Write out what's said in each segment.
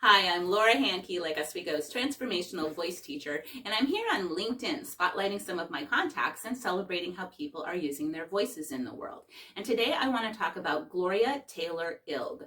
Hi, I'm Laura Handke, like Oswego's transformational voice teacher, and I'm here on LinkedIn spotlighting some of my contacts and celebrating how people are using their voices in the world. And today I want to talk about Gloria Taylor Ilg,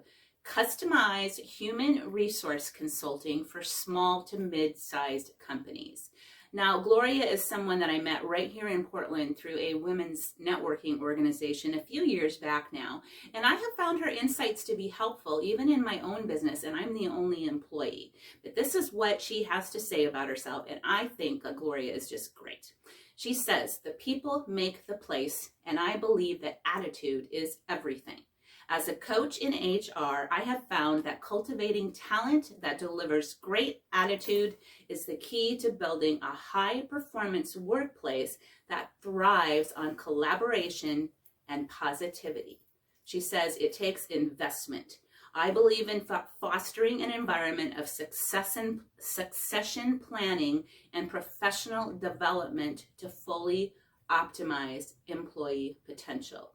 customized human resource consulting for small to mid-sized companies. Now, Gloria is someone that I met right here in Portland through a women's networking organization a few years back now, and I have found her insights to be helpful even in my own business, and I'm the only employee. But this is what she has to say about herself, and I think Gloria is just great. She says, "The people make the place, and I believe that attitude is everything. As a coach in HR, I have found that cultivating talent that delivers great attitude is the key to building a high-performance workplace that thrives on collaboration and positivity." She says it takes investment. I believe in fostering an environment of succession planning and professional development to fully optimize employee potential.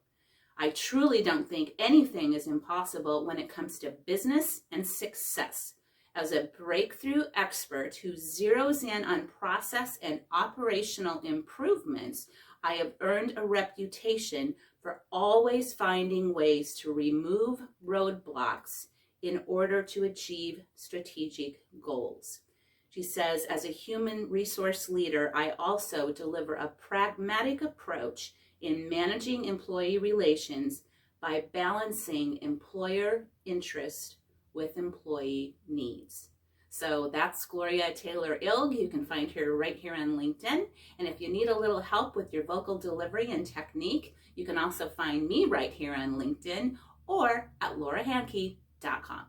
I truly don't think anything is impossible when it comes to business and success. As a breakthrough expert who zeroes in on process and operational improvements, I have earned a reputation for always finding ways to remove roadblocks in order to achieve strategic goals. She says, as a human resource leader, I also deliver a pragmatic approach in managing employee relations by balancing employer interest with employee needs. So that's Gloria Taylor Ilg. You can find her right here on LinkedIn. And if you need a little help with your vocal delivery and technique, you can also find me right here on LinkedIn or at laurahandke.com.